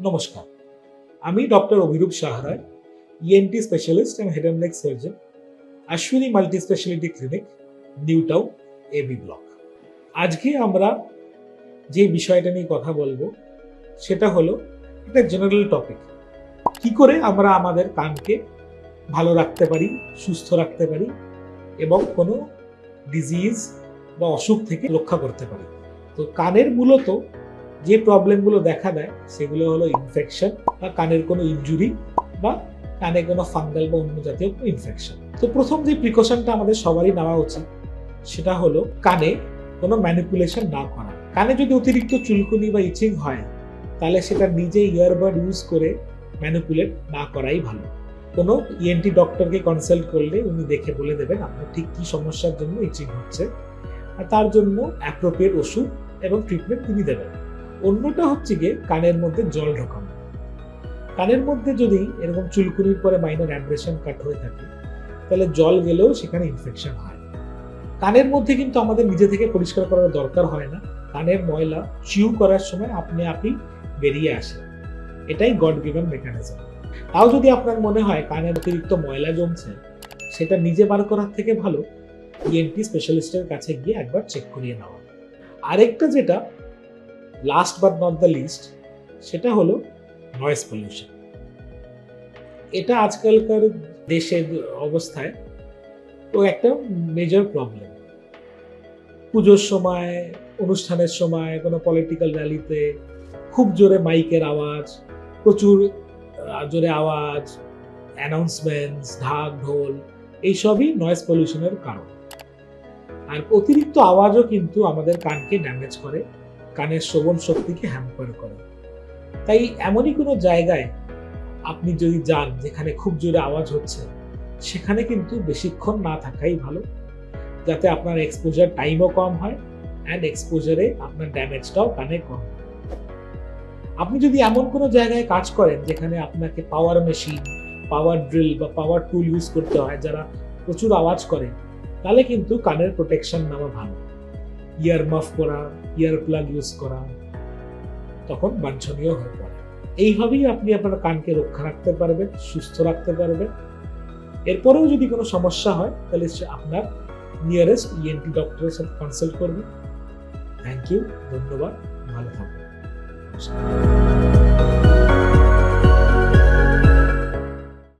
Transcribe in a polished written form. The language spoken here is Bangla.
নমস্কার, আমি doctor Abhirup Saharay, ENT specialist and head and neck surgeon, Ashwini multi speciality clinic, New Town, AB block. আজকে আমরা যে বিষয়টা নিয়ে কথা বলবো সেটা হলো একটা জেনারেল টপিক। কি করে আমরা আমাদের কানকে ভালো রাখতে পারি, সুস্থ রাখতে পারি এবং কোনো ডিজিজ বা অসুখ থেকে রক্ষা করতে পারি। তো কানের মূলত যে প্রবলেমগুলো দেখা দেয় সেগুলো হলো ইনফেকশন বা কানের কোনো ইনজুরি বা কানে কোনো ফাঙ্গাল বা অন্য জাতীয় কোনো ইনফেকশন। তো প্রথম যে প্রিকশনটা আমাদের সবারই নেওয়া উচিত সেটা হলো কানে কোনো ম্যানিপুলেশন না করা। কানে যদি অতিরিক্ত চুলকুনি বা ইচিং হয় তাহলে সেটা নিজে ইয়ারবাড ইউজ করে ম্যানিপুলেট না করাই ভালো। কোনো ইএনটি ডক্টরকে কনসাল্ট করলে উনি দেখে বলে দেবেন আপনার ঠিক কী সমস্যার জন্য ইচিং হচ্ছে, আর তার জন্য অ্যাপ্রোপ্রিয়েট ওষুধ এবং ট্রিটমেন্ট তিনি দেবেন। অন্যটা হচ্ছে গিয়ে কানের মধ্যে জল ঢোকানো। কানের মধ্যে যদি এরকম চুলকুনির পরে মাইনর অ্যাব্রেশন কাট হয়ে থাকে তাহলে জল গেলেও সেখানে ইনফেকশন হয়। কানের মধ্যে কিন্তু আমাদের নিজে থেকে পরিষ্কার করার দরকার হয় না, কানের ময়লা চিউ করার সময় আপনি বেরিয়ে আসে। এটাই গড গিভেন মেকানিজম। তাও যদি আপনার মনে হয় কানের অতিরিক্ত ময়লা জমছে, সেটা নিজে বার করার থেকে ভালো ইএনটি স্পেশালিস্টের কাছে গিয়ে একবার চেক করিয়ে নেওয়া। আরেকটা যেটা last but not the least, সেটা হলো নয়েজ পলিউশন। এটা আজকালকার দেশের অবস্থায় তো একটা মেজর প্রবলেম। পুজোর সময়, অনুষ্ঠানের সময়, কোনো পলিটিক্যাল র্যালিতে খুব জোরে মাইকের আওয়াজ, প্রচুর জোরে আওয়াজ, অ্যানাউন্সমেন্টস, ঢাক ঢোল, এইসবই নয়েজ পলিউশনের কারণ। আর অতিরিক্ত আওয়াজও কিন্তু আমাদের কানকে ড্যামেজ করে, কানের শ্রবণ শক্তিকে হ্যাম্পার করে। তাই এমনই কোনো জায়গায় আপনি যদি যান যেখানে খুব জোরে আওয়াজ হচ্ছে, সেখানে কিন্তু বেশিক্ষণ না থাকাই ভালো, যাতে আপনার এক্সপোজার টাইমও কম হয় অ্যান্ড এক্সপোজারে আপনার ড্যামেজটাও কানে কম হয়। আপনি যদি এমন কোনো জায়গায় কাজ করেন যেখানে আপনাকে পাওয়ার মেশিন, পাওয়ার ড্রিল বা পাওয়ার টুল ইউজ করতে হয় যারা প্রচুর আওয়াজ করে, তাহলে কিন্তু কানের প্রোটেকশন নেওয়া ভালো। ইয়ার মাফ করা, ইয়ার প্লাগ ইউজ করা তখন বাঞ্ছনীয় হয়ে পড়ে। এইভাবেই আপনি আপনার কানকে রক্ষা রাখতে পারবেন, সুস্থ রাখতে পারবেন। এরপরেও যদি কোনো সমস্যা হয় তাহলে আপনার নিয়ারেস্ট ইএনটি ডক্টরের সাথে কনসাল্ট করবেন। থ্যাংক ইউ, ধন্যবাদ, ভালো থাকবেন।